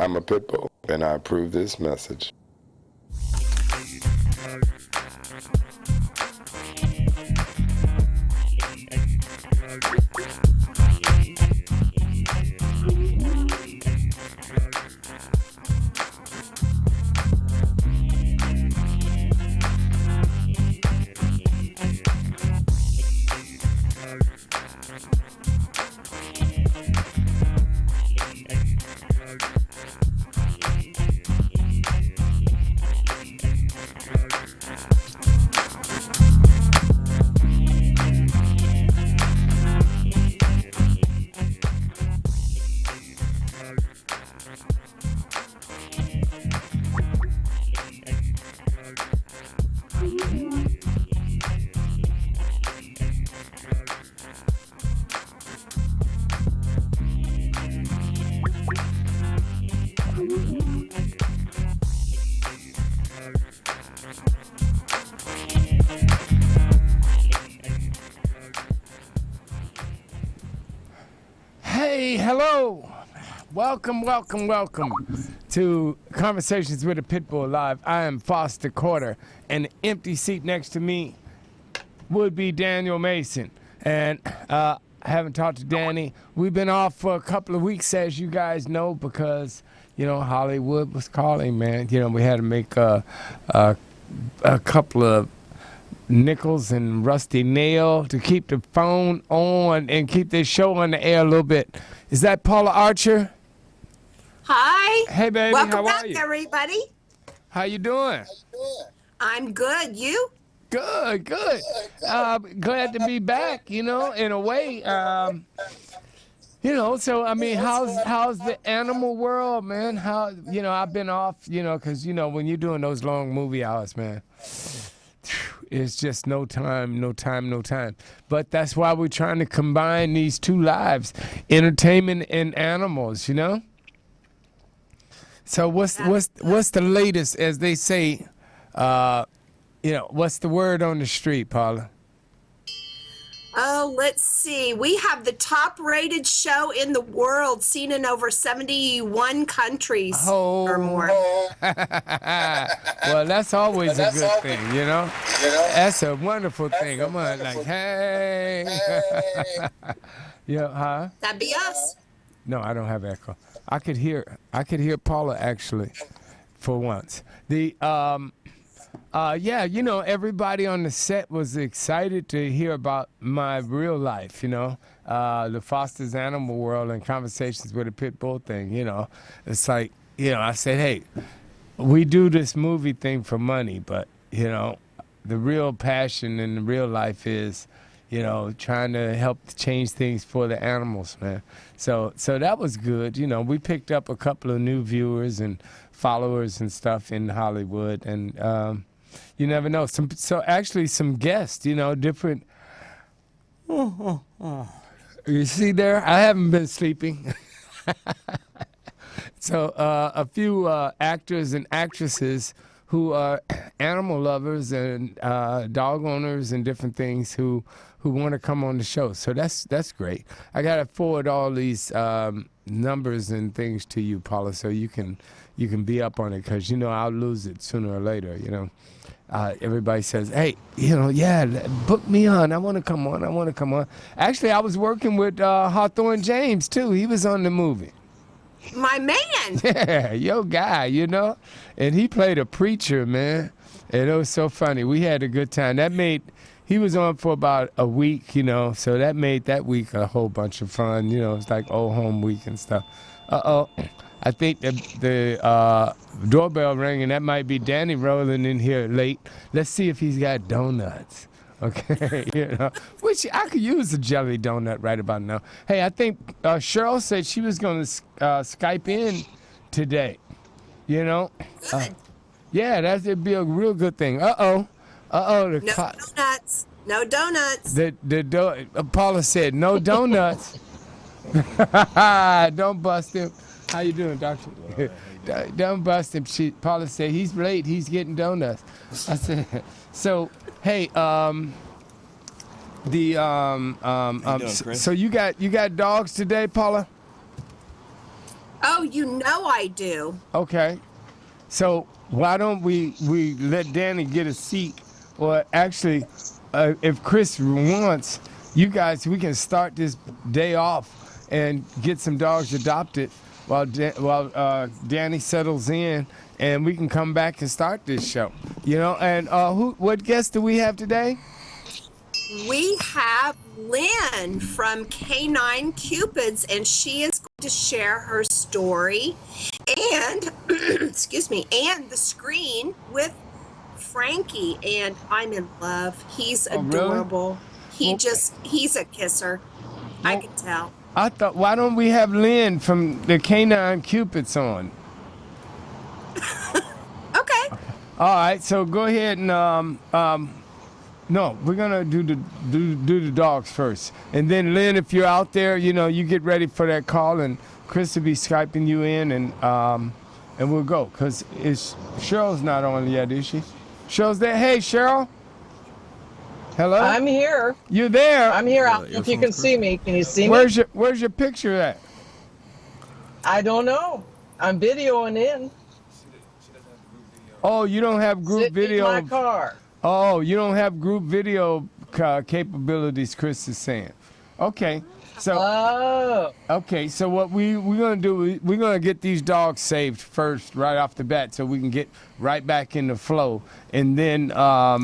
I'm a Pitbull, and I approve this message. Hey, hello. Welcome to Conversations with a Pitbull Live. I am Foster Carter, and the empty seat next to me would be Daniel Mason. And I haven't talked to Danny. We've been off for a couple of weeks, as you guys know, because, Hollywood was calling, man. We had to make a couple of nickels and rusty nail to keep the phone on and keep this show on the air a little bit. Is that Paula Archer? Hi. Hey, baby. Welcome how are back, you? everybody. How you doing? I'm good. You? Good. Glad to be back, in a way. So, I mean, how's the animal world, man? I've been off, because, when you're doing those long movie hours, man, it's just no time. But that's why we're trying to combine these two lives, entertainment and animals, So what's the latest, as they say, what's the word on the street, Paula? Oh, let's see. We have the top-rated show in the world, seen in over 71 countries or more. Well, that's always a good thing, That's a wonderful thing. I'm like, hey. Huh? That'd be us. No, I don't have echo. I could hear Paula actually, for once. Everybody on the set was excited to hear about my real life, the Foster's Animal World and Conversations with a Pitbull thing, It's like, I said, hey, we do this movie thing for money, but, the real passion in the real life is, trying to help change things for the animals, man. So that was good. We picked up a couple of new viewers and followers and stuff in Hollywood, and you never know. Some guests, different. You see there? I haven't been sleeping. So a few actors and actresses who are animal lovers and dog owners and different things who want to come on the show. So that's great. I got to forward all these numbers and things to you, Paula, so you can be up on it, because I'll lose it sooner or later. Everybody says, hey, book me on. I want to come on. Actually, I was working with Hawthorne James too. He was on the movie. My man. Yeah, your guy, and he played a preacher, man. And it was so funny. We had a good time. He was on for about a week, so that made that week a whole bunch of fun. It's like old home week and stuff. I think the doorbell rang, and that might be Danny rolling in here late. Let's see if he's got donuts. Okay, which I could use a jelly donut right about now. Hey, I think Cheryl said she was going to Skype in today. Good. That'd be a real good thing. No donuts. No donuts. Paula said no donuts. Don't bust him. How you doing, doctor? Don't bust him. Paula said he's late. He's getting donuts. I said, so hey, so you got dogs today, Paula? Oh, you know I do. Okay. So why don't we let Danny get a seat? Or actually, if Chris wants, you guys, we can start this day off and get some dogs adopted while Danny settles in, and we can come back and start this show. You know, and what guest do we have today? We have Lynn from Canine Cupids, and she is going to share her story and, excuse me, and the screen with Frankie. And I'm in love. He's adorable. Really? He's a kisser. I can tell. I thought, why don't we have Lynn from the Canine Cupids on? Okay. All right, so go ahead and no, we're gonna do the dogs first, and then Lynn, if you're out there, you know, you get ready for that call, and Chris will be skyping you in, and we'll go, cause Cheryl's not on yet, is she? Cheryl's there. Hey, Cheryl. Hello. I'm here. You're there. I'm here. If you can see me, can you see me? Where's your picture at? I don't know. I'm videoing in. Oh, you don't have group video. In my car. Oh, you don't have group video capabilities, Chris is saying. Okay. So okay, so what we're gonna do, we're gonna get these dogs saved first, right off the bat, so we can get right back in the flow, and then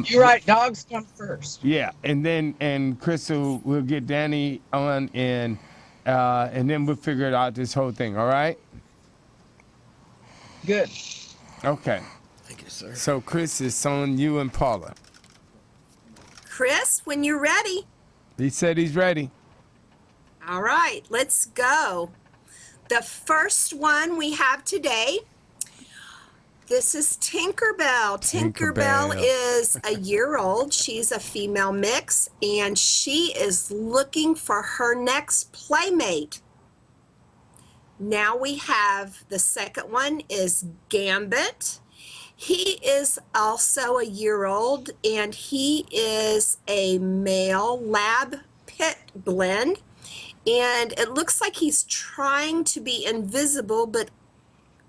you're right, dogs come first. Yeah, and Chris will get Danny on, and then we'll figure it out, this whole thing. All right. Good. Okay. Thank you, sir. So Chris is on you and Paula. Chris, when you're ready. He said he's ready. All right, let's go. The first one we have today, this is Tinkerbell. Tinkerbell is a year old. She's a female mix, and she is looking for her next playmate. Now we have the second one is Gambit. He is also a year old, and he is a male lab pit blend. And it looks like he's trying to be invisible, but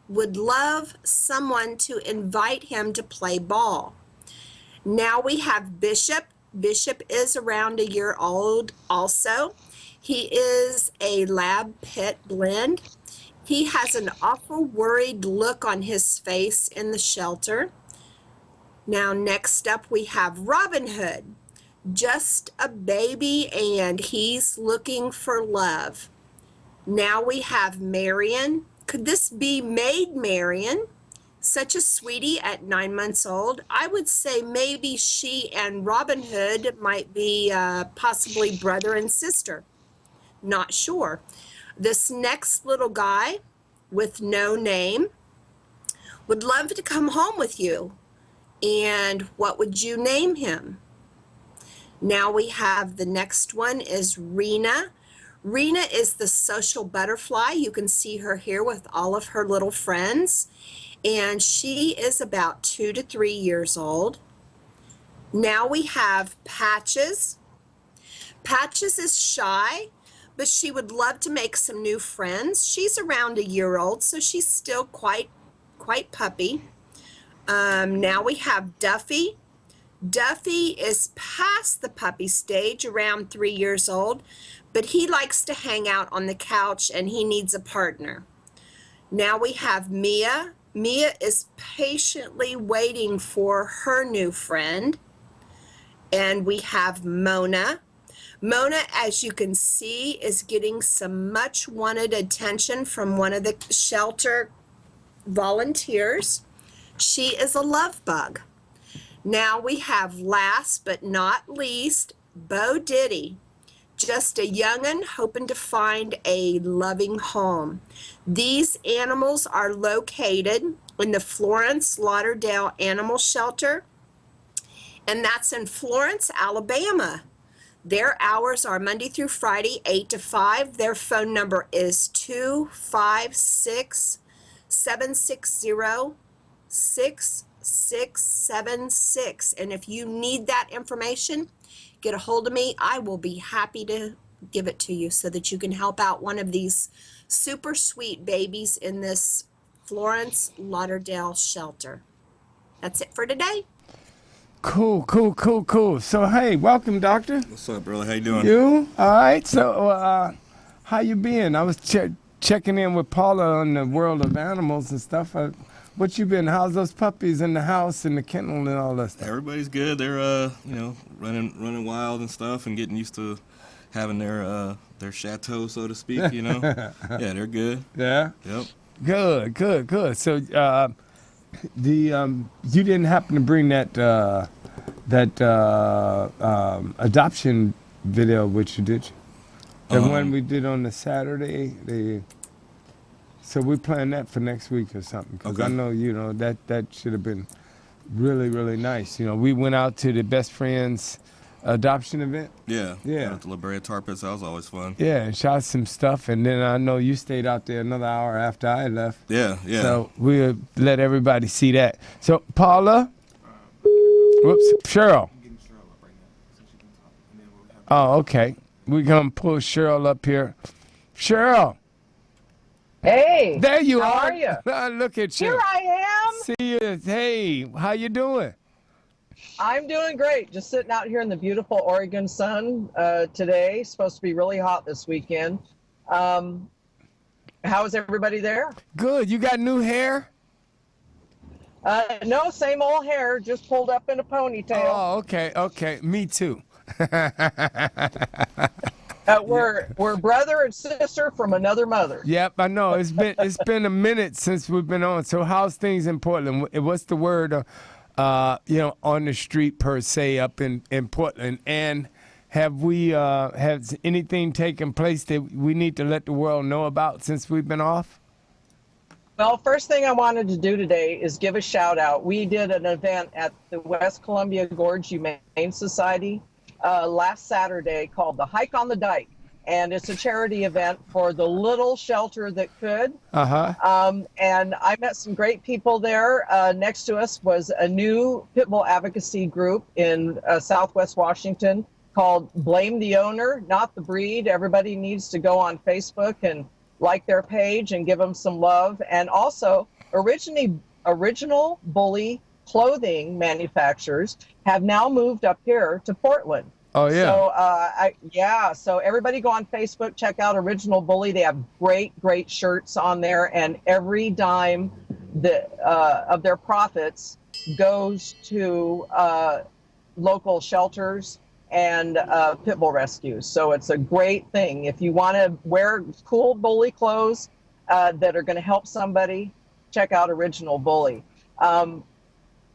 would love someone to invite him to play ball. Now we have Bishop. Bishop is around a year old also. He is a lab pit blend. He has an awful worried look on his face in the shelter. Now next up we have Robin Hood. Just a baby, and he's looking for love. Now we have Marion. Could this be Maid Marion? Such a sweetie at 9 months old. I would say maybe she and Robin Hood might be possibly brother and sister. Not sure. This next little guy with no name would love to come home with you. And what would you name him? Now we have the next one is Rena. Rena is the social butterfly. You can see her here with all of her little friends. And she is about 2 to 3 years old. Now we have Patches. Patches is shy, but she would love to make some new friends. She's around a year old, so she's still quite puppy. Now we have Duffy. Duffy is past the puppy stage, around 3 years old, but he likes to hang out on the couch and he needs a partner. Now we have Mia. Mia is patiently waiting for her new friend. And we have Mona. Mona, as you can see, is getting some much wanted attention from one of the shelter volunteers. She is a love bug. Now we have, last but not least, Bo Diddy. Just a young'un hoping to find a loving home. These animals are located in the Florence Lauderdale Animal Shelter, and that's in Florence, Alabama. Their hours are Monday through Friday, 8 to 5. Their phone number is 256-760-6676. And if you need that information, get a hold of me. I will be happy to give it to you so that you can help out one of these super sweet babies in this Florence Lauderdale shelter. That's it for today. Cool. So, hey, welcome, doctor. What's up, brother? How you doing? You? All right. So, how you been? I was checking in with Paula on the world of animals and stuff. What you been? How's those puppies in the house and the kennel and all that stuff? Everybody's good. They're running wild and stuff and getting used to having their chateau, so to speak. Yeah, they're good. Yeah. Yep. Good. So, you didn't happen to bring that adoption video with you, did you? The one we did on the Saturday. So we plan that for next week or something. Because I know, that should have been really, really nice. We went out to the Best Friends adoption event. Yeah. At the La Brea Tar Pits. That was always fun. Yeah, and shot some stuff. And then I know you stayed out there another hour after I left. Yeah. So we'll let everybody see that. So, Paula. Whoops. Cheryl. Oh, okay. We're going to pull Cheryl up here. Cheryl. Hey. There you how are. are you? Look at you. Here I am. See you. Hey, how you doing? I'm doing great. Just sitting out here in the beautiful Oregon sun today. Supposed to be really hot this weekend. How is everybody there? Good. You got new hair? No, same old hair, just pulled up in a ponytail. Oh, okay. Me too. We're brother and sister from another mother. Yep, I know. It's been a minute since we've been on. So how's things in Portland? What's the word, on the street per se up in Portland? And has anything taken place that we need to let the world know about since we've been off? Well, first thing I wanted to do today is give a shout out. We did an event at the West Columbia Gorge Humane Society last Saturday called the Hike on the Dike. And it's a charity event for the little shelter that could. And I met some great people there. Next to us was a new Pitbull advocacy group in Southwest Washington called Blame the Owner, Not the Breed. Everybody needs to go on Facebook and like their page and give them some love. And also, original bully clothing manufacturers have now moved up here to Portland. Oh, yeah. So everybody go on Facebook, check out Original Bully. They have great shirts on there, and every dime of their profits goes to local shelters and Pitbull rescues. So it's a great thing. If you want to wear cool bully clothes that are going to help somebody, check out Original Bully.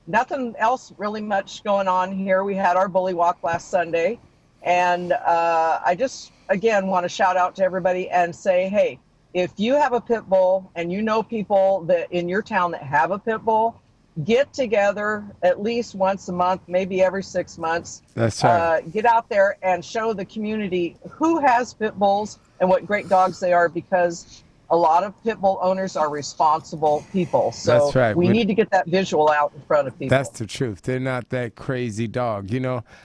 Nothing else really much going on here. We had our bully walk last Sunday, and I just, again, want to shout out to everybody and say, hey, if you have a pit bull and you know people that in your town that have a pit bull, get together at least once a month, maybe every 6 months. That's right. Get out there and show the community who has pit bulls and what great dogs they are, because a lot of pit bull owners are responsible people. So that's right. We need to get that visual out in front of people. That's the truth. They're not that crazy dog.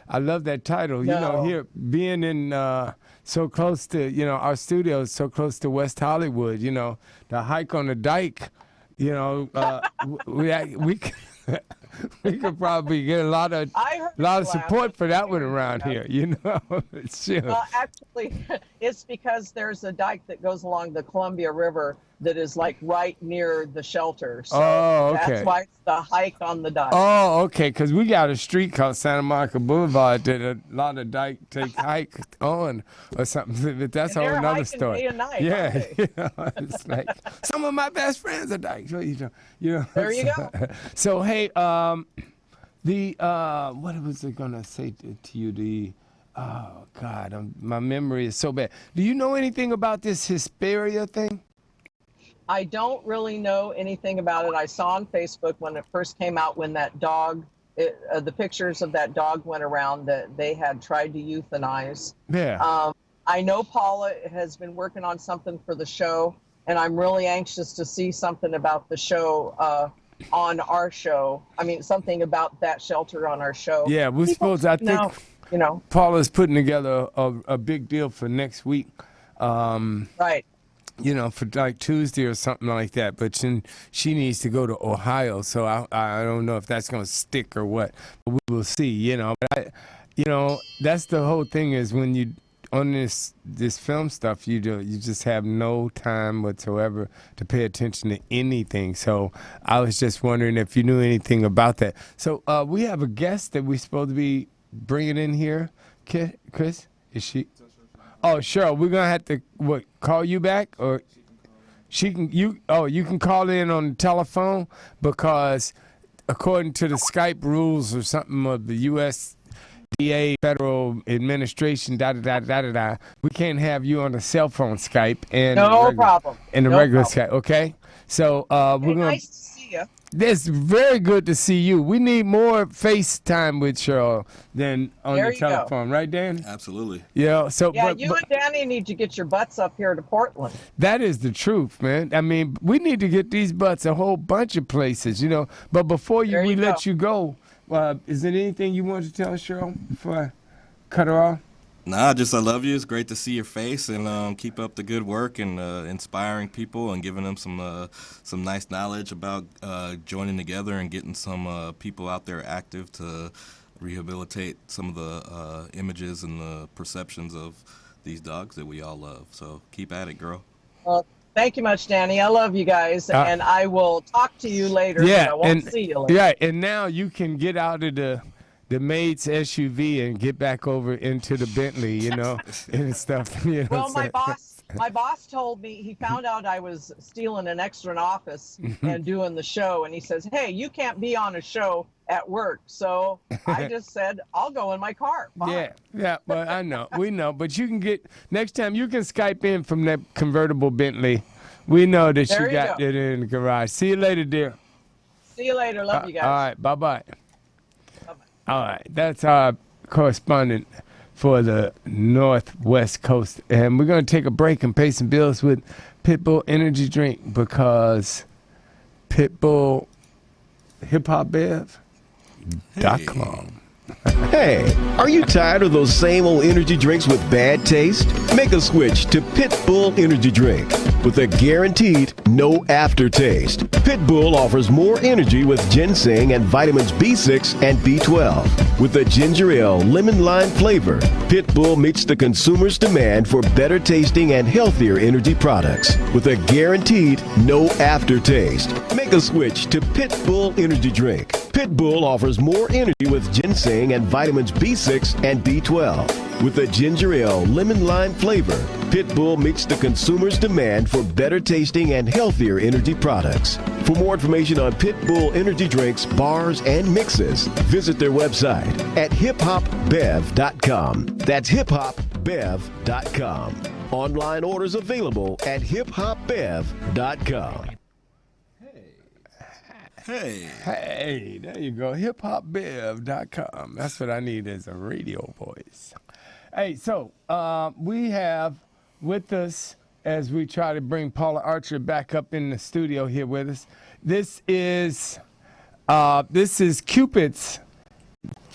I love that title. No. Here, being in so close to, our studio is so close to West Hollywood, the Hike on the Dike, we could probably get a lot of support for that one around here, Sure. Well, actually, it's because there's a dike that goes along the Columbia River that is like right near the shelter. So that's why it's the Hike on the Dike. Oh, okay, because we got a street called Santa Monica Boulevard that a lot of dike take hike on or something. But that's a whole nother story. Day and night, yeah, it's like some of my best friends are dikes. There you go. So hey, what was I gonna say to you? Oh God, my memory is so bad. Do you know anything about this Hesperia thing? I don't really know anything about it. I saw on Facebook when it first came out, when that dog, the pictures of that dog went around that they had tried to euthanize. Yeah. I know Paula has been working on something for the show, and I'm really anxious to see something about the show on our show. I mean, something about that shelter on our show. Yeah, I think Paula's putting together a big deal for next week. Right. for like Tuesday or something like that. But then she needs to go to Ohio, so I don't know if that's gonna stick or what. But we will see. But that's the whole thing is when you on this film stuff, you just have no time whatsoever to pay attention to anything. So I was just wondering if you knew anything about that. So we have a guest that we're supposed to be bringing in here. Chris, is she? Oh, Cheryl, we're gonna have to call you back, or you can call in on the telephone, because according to the Skype rules or something of the USDA Federal Administration, we can't have you on the cell phone Skype and No problem. And the No regular problem. Skype. Okay, so we're gonna. Nice to see you. It's very good to see you. We need more FaceTime with Cheryl than on There the you go. telephone, right, Dan? Absolutely. Yeah. So, Yeah, but you and Danny need to get your butts up here to Portland. that is the truth, man. I mean, we need to get these butts a whole bunch of places, But before There we you let go. you go, is there anything you want to tell Cheryl before I cut her off? Nah, I love you. It's great to see your face, and keep up the good work and inspiring people and giving them some nice knowledge about joining together and getting some people out there active to rehabilitate some of the images and the perceptions of these dogs that we all love. So keep at it, girl. Well, thank you much, Danny. I love you guys, and I will talk to you later. Yeah, but I won't and see you later. yeah, and now you can get out of the maid's SUV and get back over into the Bentley, and stuff. Well, so- my boss told me he found out I was stealing an extra in office and doing the show, and he says, "Hey, you can't be on a show at work." So I just said, "I'll go in my car." Fine. Yeah, well, I know, we know, but you can next time you can Skype in from that convertible Bentley. We know that There you you got go. it in the garage. See you later, dear. See you later. Love you guys. All right, bye-bye. Bye-bye. All right, that's our correspondent for the Northwest Coast. And we're going to take a break and pay some bills with Pitbull Energy Drink, because Pitbull hiphopbev.com. Hey, are you tired of those same old energy drinks with bad taste? Make a switch to Pitbull Energy Drink with a guaranteed no aftertaste. Pitbull offers more energy with ginseng and vitamins B6 and B12. With a ginger ale lemon lime flavor, Pitbull meets the consumer's demand for better tasting and healthier energy products with a guaranteed no aftertaste. Make a switch to Pitbull Energy Drink. Pitbull offers more energy with ginseng and vitamins B6 and B12. With a ginger ale lemon lime flavor, Pitbull meets the consumer's demand for better tasting and healthier energy products. For more information on Pitbull energy drinks, bars, and mixes, visit their website at hiphopbev.com. That's hiphopbev.com. Online orders available at hiphopbev.com. Hey, there you go. hiphopbev.com. That's what I need as a radio voice. Hey, so we have with us, as we try to bring Paula Archer back up in the studio here with us, this is Cupid's.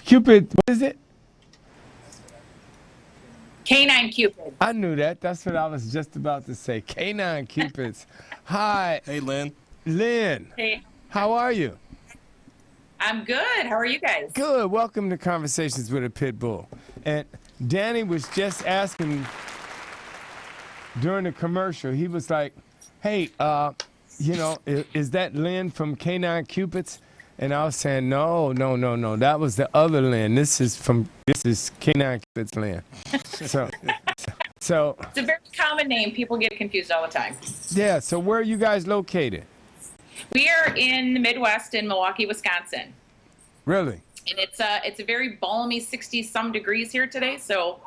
Cupid, what is it? Canine Cupid. I knew that. That's what I was just about to say. Canine Cupids. Hi, Hey, Lynn. Lynn. Hey, How are you? I'm good. How are you guys? Good. Welcome to Conversations with a Pitbull. And Danny was just asking during the commercial, he was like, hey, is that Lynn from Canine Cupids? And I was saying, no. That was the other Lynn. This is Canine Cupids Lynn. So It's a very common name. People get confused all the time. yeah, so where are you guys located? We are in the Midwest in Milwaukee, Wisconsin. Really? And it's a very balmy 60-some degrees here today. So,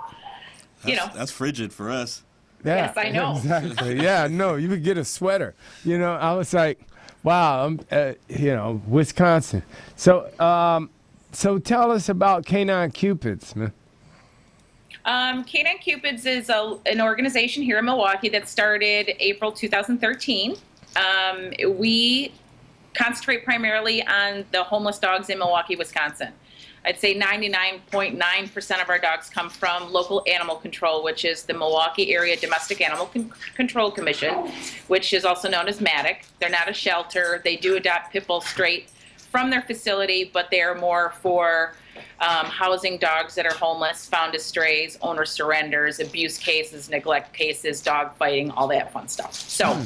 That's frigid for us. Yeah, Yes, I know. Exactly. Yeah, no, you could get a sweater. I was like, wow, I'm, Wisconsin. So tell us about Canine Cupids, man. Canine Cupids is an organization here in Milwaukee that started April 2013. We concentrate primarily on the homeless dogs in Milwaukee, Wisconsin. I'd say 99.9% of our dogs come from local animal control, which is the Milwaukee Area Domestic Animal Control Commission, which is also known as MADIC. They're not a shelter. They do adopt pit bulls straight from their facility, but they are more for housing dogs that are homeless, found as strays, owner surrenders, abuse cases, neglect cases, dog fighting, all that fun stuff. So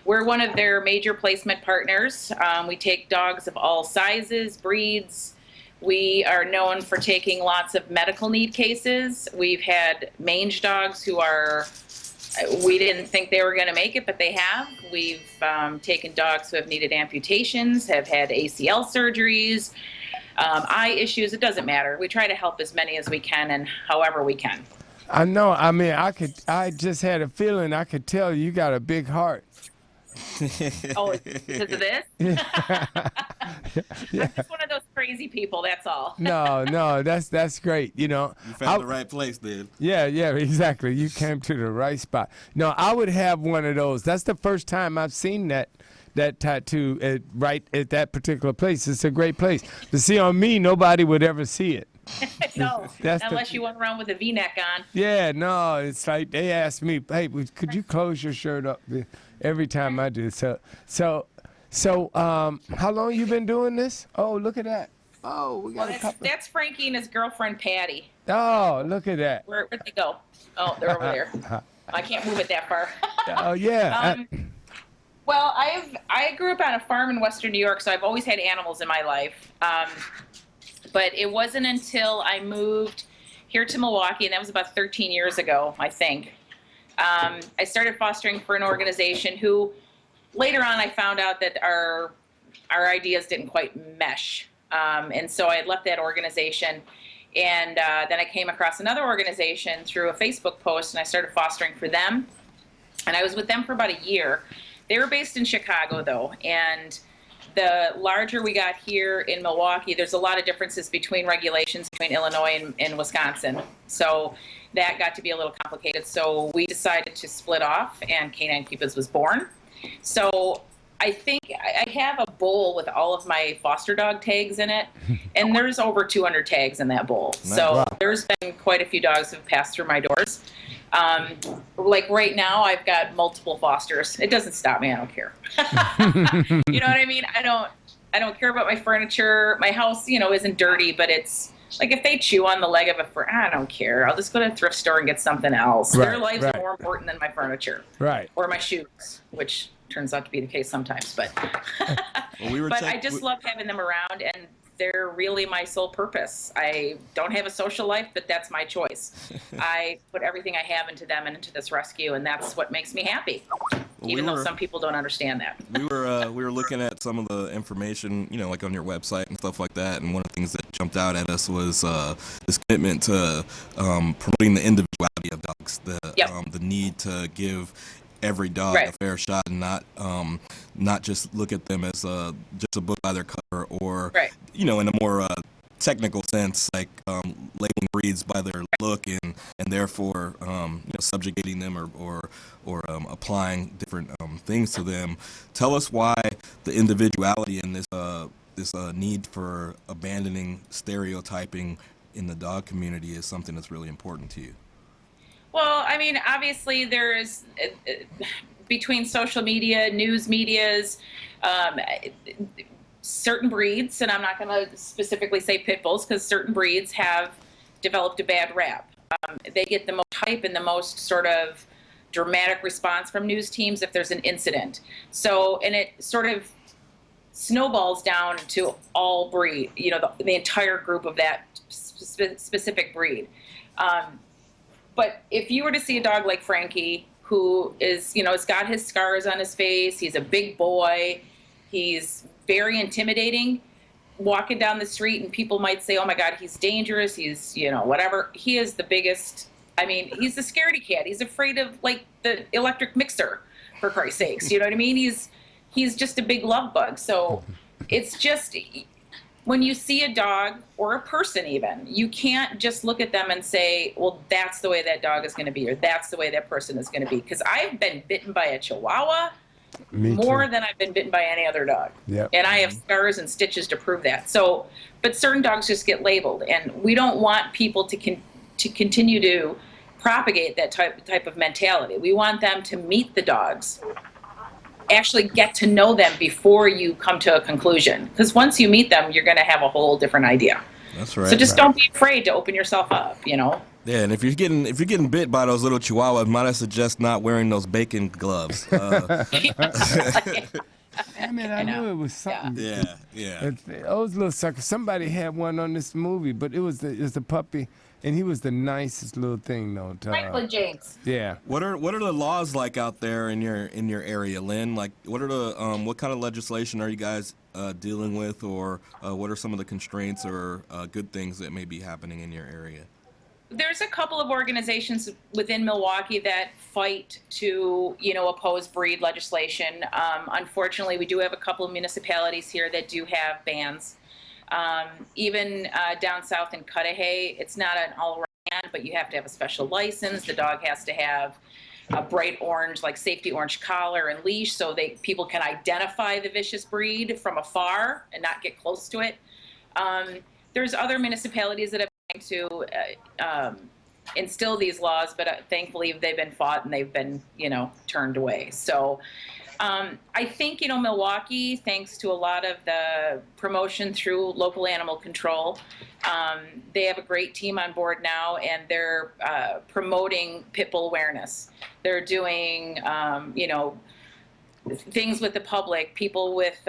we're one of their major placement partners. We take dogs of all sizes, breeds. We are known for taking lots of medical need cases. We've had mange dogs who are, we didn't think they were going to make it, but they have. We've taken dogs who have needed amputations, have had ACL surgeries, eye issues. It doesn't matter. We try to help as many as we can and however we can. I know. I mean, I just had a feeling I could tell you got a big heart. Oh, because of this? I'm just one of those crazy people, that's all. No, that's great. You know, You found the right place, then. Yeah, exactly. You came to the right spot. No, I would have one of those. That's the first time I've seen that tattoo right at that particular place. It's a great place. But see, on me, nobody would ever see it. No, unless you went around with a V-neck on. Yeah, no, it's like they ask me, hey, could you close your shirt up every time I do. So, how long you been doing this? Oh, look at that. Oh, we got a couple. That's Frankie and his girlfriend, Patty. Oh, look at that. Where'd they go? Oh, they're over there. I can't move it that far. Oh, yeah. Well, I grew up on a farm in Western New York, so I've always had animals in my life. But it wasn't until I moved here to Milwaukee, and that was about 13 years ago, I think. I started fostering for an organization who, later on, I found out that our ideas didn't quite mesh. And so I had left that organization. And then I came across another organization through a Facebook post, and I started fostering for them. And I was with them for about a year. They were based in Chicago, though. And the larger we got here in Milwaukee, there's a lot of differences between regulations between Illinois and Wisconsin. So that got to be a little complicated. So we decided to split off, and Canine Cupids was born. So I think I have a bowl with all of my foster dog tags in it, and there's over 200 tags in that bowl. Nice. So Wow. there's been quite a few dogs that have passed through my doors. Like right now, I've got multiple fosters. It doesn't stop me. I don't care. You know what I mean? I don't care about my furniture. My house, isn't dirty, but it's like if they chew on the leg of I don't care. I'll just go to a thrift store and get something else. Their lives are more important than my furniture. Right. Or my shoes, which turns out to be the case sometimes. But Well, I just love having them around, and they're really my sole purpose. I don't have a social life, but that's my choice. I put everything I have into them and into this rescue, and that's what makes me happy. Even though some people don't understand that. We were looking at some of the information, like on your website and stuff like that, and one of the things that jumped out at us was this commitment to promoting the individuality of dogs, the need to give every dog a fair shot, and not just look at them as just a book by their cover, or in a more technical sense, like labeling breeds by their look and therefore subjugating them or applying different things to them. Tell us why the individuality in this need for abandoning stereotyping in the dog community is something that's really important to you. Well, I mean, obviously there's between social media, news medias, certain breeds, and I'm not going to specifically say pit bulls because certain breeds have developed a bad rap. They get the most hype and the most sort of dramatic response from news teams if there's an incident. So, and it sort of snowballs down to all breed, the entire group of that specific breed. But if you were to see a dog like Frankie, who is, has got his scars on his face, he's a big boy, he's very intimidating, walking down the street and people might say, oh my God, he's dangerous, he's, whatever. He is the biggest, he's the scaredy cat. He's afraid of like the electric mixer, for Christ's sakes. You know what I mean? He's just a big love bug. So it's just, when you see a dog or a person even, you can't just look at them and say, well, that's the way that dog is going to be, or that's the way that person is going to be. Because I've been bitten by a Chihuahua, Me more too. than I've been bitten by any other dog. Yep. And I have scars and stitches to prove that. So, but certain dogs just get labeled, and we don't want people to continue to propagate that type of mentality. We want them to meet the dogs, actually get to know them before you come to a conclusion. Because once you meet them, you're going to have a whole different idea. That's right. So just don't be afraid to open yourself up, you know. Yeah, and if you're getting bit by those little chihuahuas, might I suggest not wearing those bacon gloves? I mean, I knew it was something. Yeah. Those little suckers. Somebody had one on this movie, but it was the puppy, and he was the nicest little thing, though. Franklin James. Yeah. What are the laws like out there in your area, Lynn? Like, what are the what kind of legislation are you guys dealing with, or what are some of the constraints or good things that may be happening in your area? There's a couple of organizations within Milwaukee that fight to, oppose breed legislation. Unfortunately, we do have a couple of municipalities here that do have bans. Even down south in Cudahy, it's not an all-around ban, but you have to have a special license. The dog has to have a bright orange, like safety orange collar and leash, so people can identify the vicious breed from afar and not get close to it. There's other municipalities that have to instill these laws, but thankfully they've been fought and they've been, turned away. So I think, Milwaukee, thanks to a lot of the promotion through local animal control, they have a great team on board now, and they're promoting Pitbull awareness. They're doing, things with the public, people with,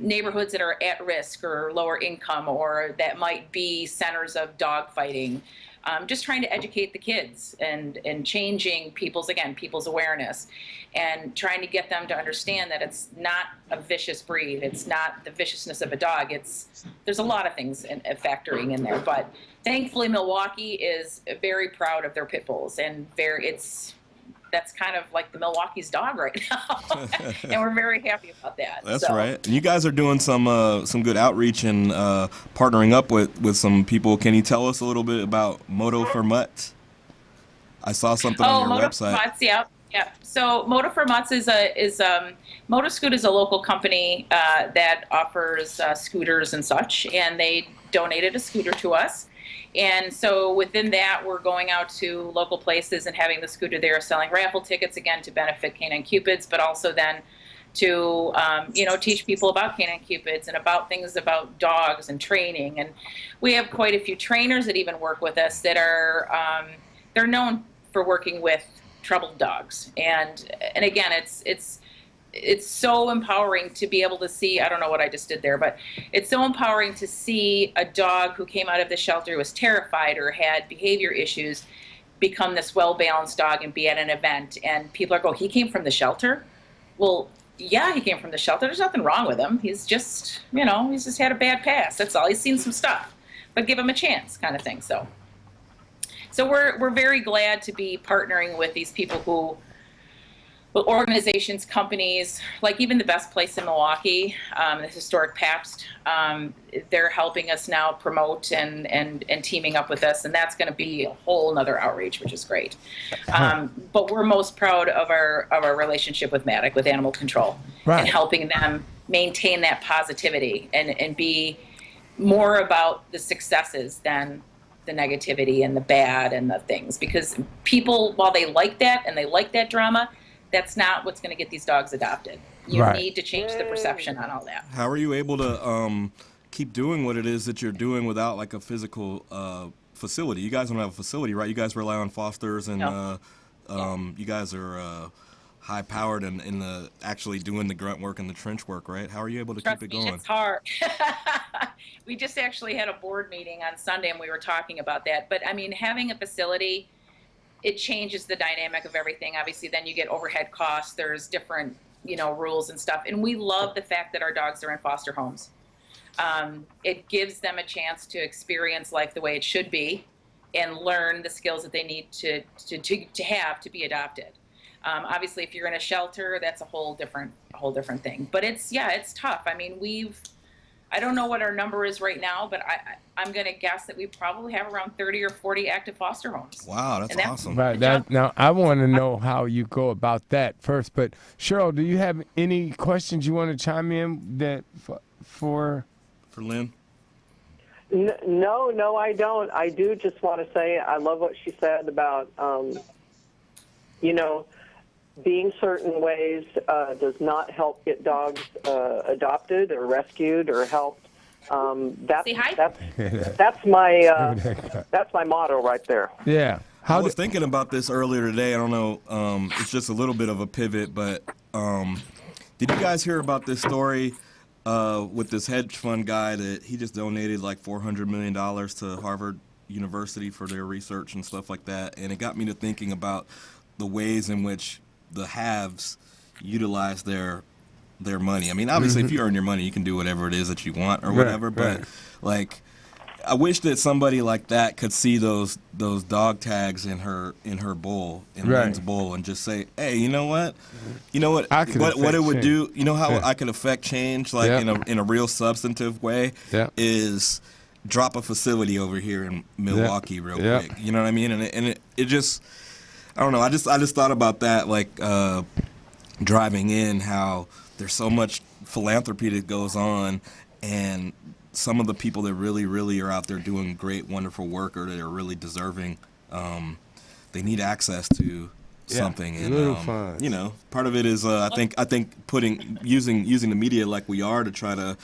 neighborhoods that are at risk or lower income, or that might be centers of dog fighting. Just trying to educate the kids and changing people's awareness, and trying to get them to understand that it's not a vicious breed. It's not the viciousness of a dog. There's a lot of things factoring in there, but thankfully Milwaukee is very proud of their pit bulls, and that's kind of like the Milwaukee's dog right now. And we're very happy about that. That's right. And you guys are doing some good outreach and partnering up with some people. Can you tell us a little bit about Moto for Mutts? I saw something on your website. Moto for Mutts, yeah. So Moto for Mutts is Motoscoot is a local company that offers scooters and such, and they donated a scooter to us. And so within that, we're going out to local places and having the scooter there, selling raffle tickets, again, to benefit Canine Cupids, but also then to, teach people about Canine Cupids and about things about dogs and training. And we have quite a few trainers that even work with us that are, they're known for working with troubled dogs. And again, it's so empowering to be able to see, I don't know what I just did there, but it's so empowering to see a dog who came out of the shelter, who was terrified or had behavior issues, become this well-balanced dog and be at an event. And people are going, he came from the shelter? Well, yeah, he came from the shelter. There's nothing wrong with him. He's just, he's just had a bad past. That's all. He's seen some stuff, but give him a chance, kind of thing. So we're very glad to be partnering with these people who, organizations, companies, like even the Best Place in Milwaukee, the historic Pabst, they're helping us now promote and teaming up with us, and that's going to be a whole nother outreach, which is great. But we're most proud of our relationship with Matic, with Animal Control, right, and helping them maintain that positivity and be more about the successes than the negativity and the bad and the things, because people, while they like that and they like that drama, that's not what's going to get these dogs adopted. You need to change the perception on all that. How are you able to keep doing what it is that you're doing without like a physical facility? You guys don't have a facility, right? You guys rely on fosters, and you guys are high powered in the actually doing the grunt work and the trench work, right? How are you able to keep it going? It's hard. We just actually had a board meeting on Sunday, and we were talking about that. But I mean, having a facility, it changes the dynamic of everything. Obviously, then you get overhead costs. There's different, rules and stuff. And we love the fact that our dogs are in foster homes. It gives them a chance to experience life the way it should be and learn the skills that they need to have to be adopted. Obviously, if you're in a shelter, that's a whole different thing. But it's tough. I mean, I don't know what our number is right now, but I'm going to guess that we probably have around 30 or 40 active foster homes. Wow, that's awesome. Right. Now, I want to know how you go about that first. But Cheryl, do you have any questions you want to chime in that for Lynn? No, I don't. I do just want to say I love what she said about, being certain ways does not help get dogs adopted or rescued or helped. That's my motto right there. Yeah. I was thinking about this earlier today. I don't know. It's just a little bit of a pivot, but did you guys hear about this story with this hedge fund guy that he just donated like $400 million to Harvard University for their research and stuff like that? And it got me to thinking about the ways in which the haves utilize their money. I mean, obviously, if you earn your money, you can do whatever it is that you want or whatever. But like, I wish that somebody like that could see those dog tags in her bull, in Lynn's bull, and just say, hey, you know what it would do. You know how I could affect change, like in a real substantive way, is drop a facility over here in Milwaukee real quick. You know what I mean? And it just, I don't know. I just thought about that, like driving in, how there's so much philanthropy that goes on, and some of the people that really, really are out there doing great, wonderful work, or that are really deserving, they need access to something. And part of it is I think using the media like we are to try to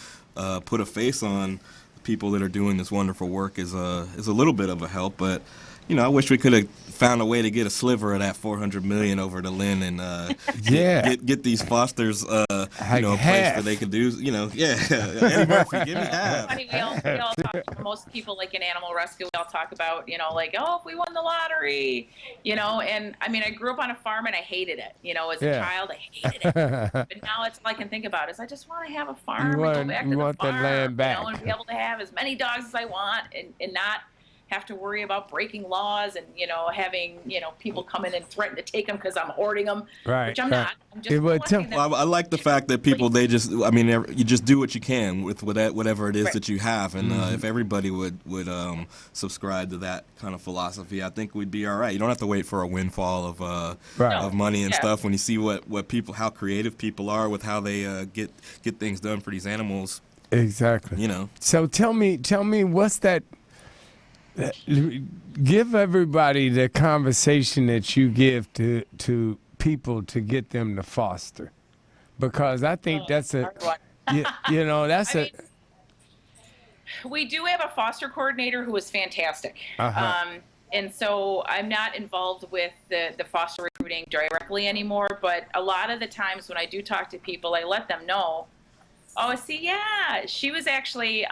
put a face on people that are doing this wonderful work is a little bit of a help. But I wish we could have found a way to get a sliver of that $400 million over to Lynn and get these fosters a place where they could do Eddie Murphy, give me half. Funny, we all talk, most people like in animal rescue, we all talk about if we won the lottery, and I mean I grew up on a farm and I hated it, as a child I hated it, but now it's all I can think about is I just want to have a farm and go back to the farm, that land back. And be able to have as many dogs as I want and not have to worry about breaking laws and having people come in and threaten to take them because I'm hoarding them, which I'm not. I'm just collecting them. Well, I like the fact that people you just do what you can with whatever it is that you have, and if everybody would subscribe to that kind of philosophy, I think we'd be all right. You don't have to wait for a windfall of money and stuff. When you see what people, how creative people are with how they get things done for these animals. Exactly. So tell me what's that? Give everybody the conversation that you give to people to get them to foster, because I think that's we do have a foster coordinator who is fantastic. And so I'm not involved with the foster recruiting directly anymore, but a lot of the times when I do talk to people, I let them know, she was actually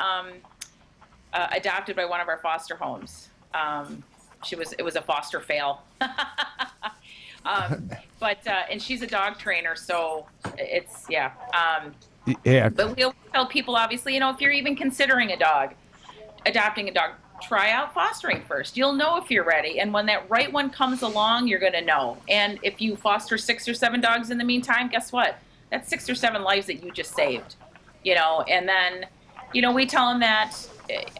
adopted by one of our foster homes. It was a foster fail. And she's a dog trainer, so it's but we always tell people, obviously, if you're even considering adopting a dog, try out fostering first. You'll know if you're ready, and when that right one comes along, you're going to know. And if you foster 6 or 7 dogs in the meantime, guess what? That's 6 or 7 lives that you just saved. And then we tell them that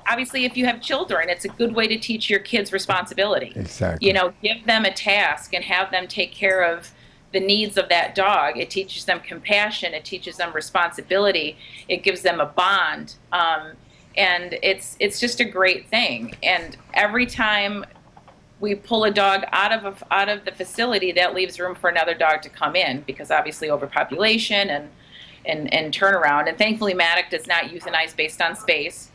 obviously if you have children, it's a good way to teach your kids responsibility. Exactly. Give them a task and have them take care of the needs of that dog. It teaches them compassion. It teaches them responsibility. It gives them a bond. And it's just a great thing. And every time we pull a dog out of the facility, that leaves room for another dog to come in, because obviously overpopulation and turnaround. And thankfully, Matic does not euthanize based on space.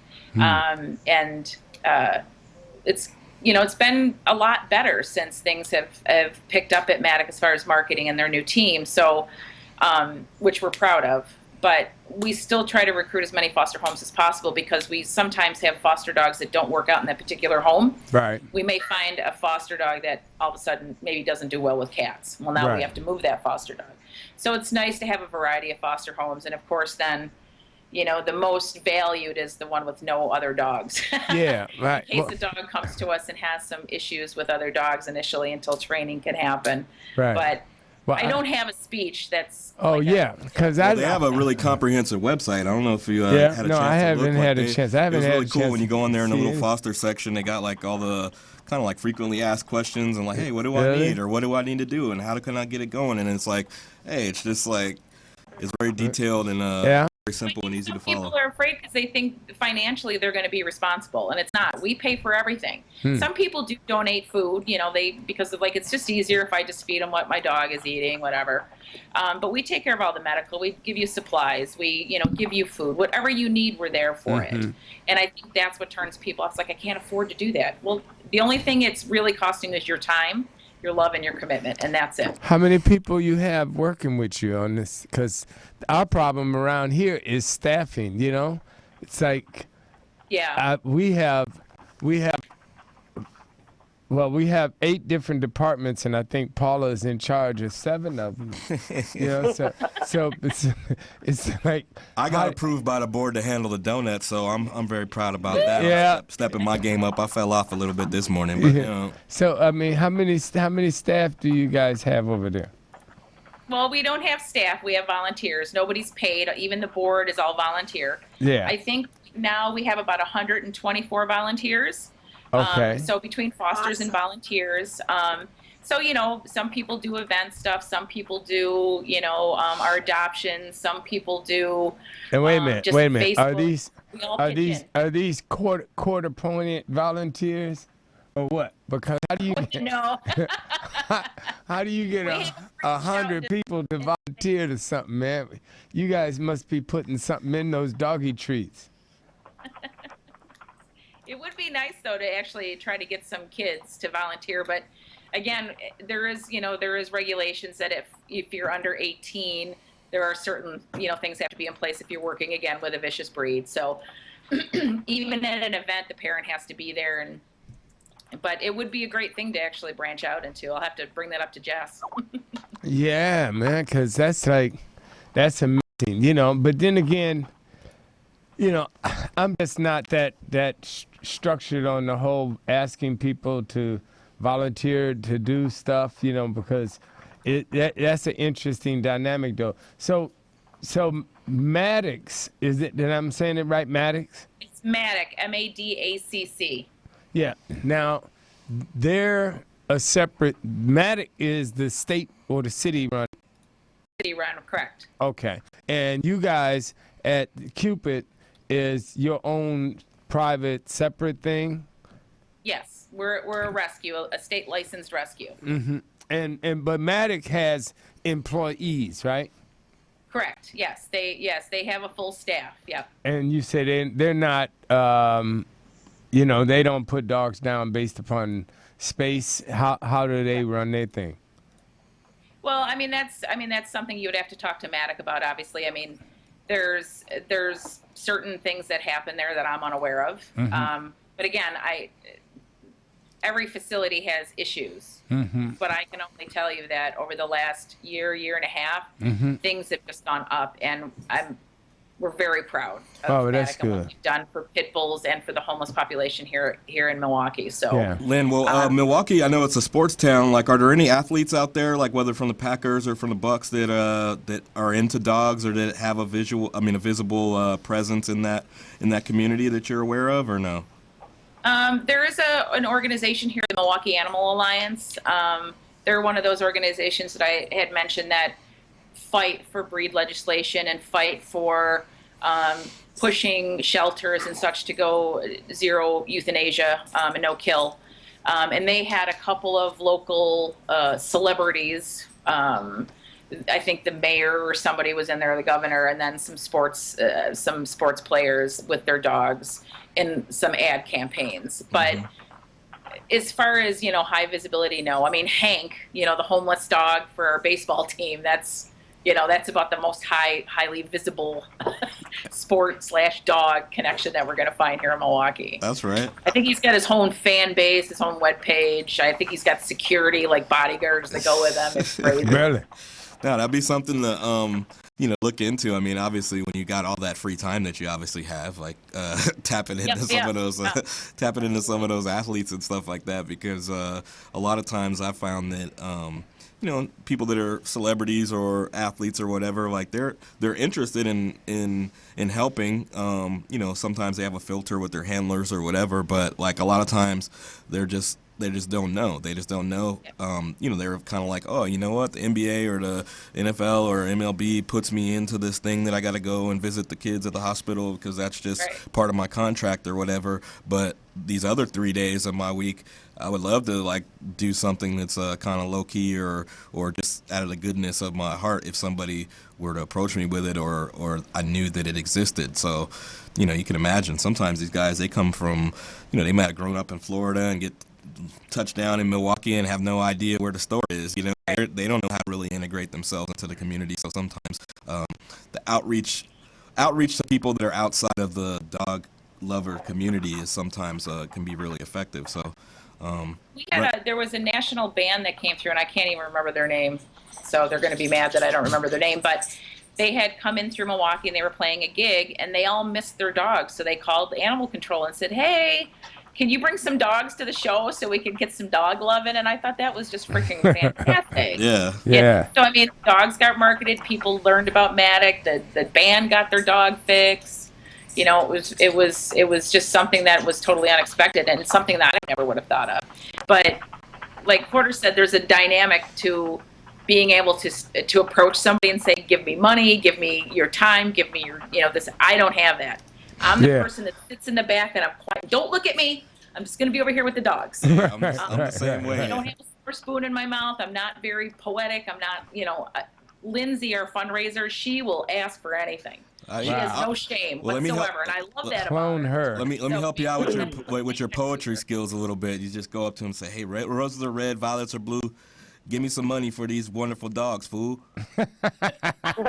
It's been a lot better since things have picked up at Matic as far as marketing and their new team. So, which we're proud of. But we still try to recruit as many foster homes as possible, because we sometimes have foster dogs that don't work out in that particular home. Right. We may find a foster dog that all of a sudden maybe doesn't do well with cats. Well, now we have to move that foster dog. So it's nice to have a variety of foster homes. And of course, then, the most valued is the one with no other dogs. Yeah, right. In case a dog comes to us and has some issues with other dogs initially until training can happen. Right. But Well, I don't have a speech that's. Oh like yeah, because Well, they have a really comprehensive website. I don't know if you had a chance no, I to haven't look. had a chance. I haven't It was had really a cool chance when you go in there in the to see little it. foster section. They got like all the kind of like frequently asked questions and like, hey, what do I Really? need or what do I need to do and how can I get it going? And it's like, hey, it's just like it's very detailed and Yeah. very simple and easy to Some follow. people are afraid because they think financially they're going to be responsible, and it's not. We pay for everything. Some people do donate food, because of like it's just easier if I just feed them what my dog is eating, whatever. But we take care of all the medical. We give you supplies. We, give you food. Whatever you need, we're there for it. And I think that's what turns people off. It's like I can't afford to do that. Well, the only thing it's really costing is your time, your love, and your commitment, and that's it. How many people you have working with you on this? Because our problem around here is staffing. It's like Yeah. we have 8 different departments, and I think Paula is in charge of 7 of them. So it's like I got approved by the board to handle the donuts, so I'm very proud about that. Yeah. I'm stepping my game up. I fell off a little bit this morning, but So I mean, how many staff do you guys have over there? Well, we don't have staff. We have volunteers. Nobody's paid. Even the board is all volunteer. Yeah. I think now we have about 124 volunteers. Okay. So between fosters and volunteers. Some people do event stuff. Some people do, our adoptions. Some people do. And wait a minute. just Wait a minute. Facebook. We all pitch in. Are these quarter pointed volunteers or what? Because how do you No. how do you get We have a 100 people to volunteer to something, man? You guys must be putting something in those doggy treats. It would be nice though to actually try to get some kids to volunteer, but again, there is regulations that if you're under 18, there are certain things have to be in place if you're working again with a vicious breed. So even at an event, the parent has to be there, but it would be a great thing to actually branch out into. I'll have to bring that up to Jess. Yeah, man, because that's amazing, But then again, I'm just not that structured on the whole asking people to volunteer to do stuff, because that's an interesting dynamic though. So Maddox, is it that I'm saying it right, Maddox? It's Maddox, MADACC. Yeah. Now, they're a separate. Maddox is the state or the city run. City run, correct. Okay. And you guys at Cupid is your own private separate thing? Yes, we're a rescue, a state licensed rescue. Mm-hmm. But Maddox has employees, right? Correct. Yes, they have a full staff. Yep. And you say they're not they don't put dogs down based upon space. How do they run their thing? Well, that's something you would have to talk to Maddox about, obviously. There's certain things that happen there that I'm unaware of. But again, every facility has issues. But I can only tell you that over the last year and a half, things have just gone up, and we're very proud of that's Maddox and what good. we've done for pit bulls and for the homeless population here in Milwaukee. So. Yeah. Lynn, well, Milwaukee, I know it's a sports town. Like, are there any athletes out there, like whether from the Packers or from the Bucks, that are into dogs or that have a visible presence in that community that you're aware of, or no? There is an organization here, the Milwaukee Animal Alliance. They're one of those organizations that I had mentioned that fight for breed legislation and fight for pushing shelters and such to go zero euthanasia and no kill. And they had a couple of local celebrities. I think the mayor or somebody was in there, the governor, and then some sports players with their dogs in some ad campaigns. But as far as high visibility, no. Hank, the homeless dog for our baseball team, that's about the most highly visible sport/dog connection that we're going to find here in Milwaukee. That's right. I think he's got his own fan base, his own webpage. I think he's got security, like bodyguards that go with him. It's crazy. Really? Yeah, that'd be something to look into. Obviously, when you got all that free time that you obviously have, like tapping into some of those athletes and stuff like that, because a lot of times I found that people that are celebrities or athletes or whatever, like they're interested in helping. Sometimes they have a filter with their handlers or whatever, but like a lot of times they just don't know. They just don't know. They're kind of like, oh, you know what? The NBA or the NFL or MLB puts me into this thing that I got to go and visit the kids at the hospital because that's just part of my contract or whatever. But these other 3 days of my week, I would love to like do something that's kind of low key or just out of the goodness of my heart if somebody were to approach me with it or I knew that it existed. So, you can imagine sometimes these guys, they come from, they might have grown up in Florida and get touchdown in Milwaukee and have no idea where the store is. They don't know how to really integrate themselves into the community. So sometimes the outreach to people that are outside of the dog lover community is sometimes can be really effective. So there was a national band that came through, and I can't even remember their name, so they're going to be mad that I don't remember their name, but they had come in through Milwaukee and they were playing a gig and they all missed their dogs. So they called animal control and said, hey, can you bring some dogs to the show so we can get some dog loving? And I thought that was just freaking fantastic. Yeah. So, I mean, dogs got marketed. People learned about Matic. The band got their dog fix. It was just something that was totally unexpected and something that I never would have thought of. But like Porter said, there's a dynamic to being able to approach somebody and say, give me money, give me your time, give me your, this. I don't have that. I'm the person that sits in the back and I'm quiet. Don't look at me. I'm just going to be over here with the dogs. I'm the same way. I don't have a silver spoon in my mouth. I'm not very poetic. I'm not, Lindsay, our fundraiser, she will ask for anything. She has no shame whatsoever, and I love that about her. Let me help you out with your poetry skills a little bit. You just go up to him and say, hey, roses are red, violets are blue. Give me some money for these wonderful dogs, fool. Maybe that'll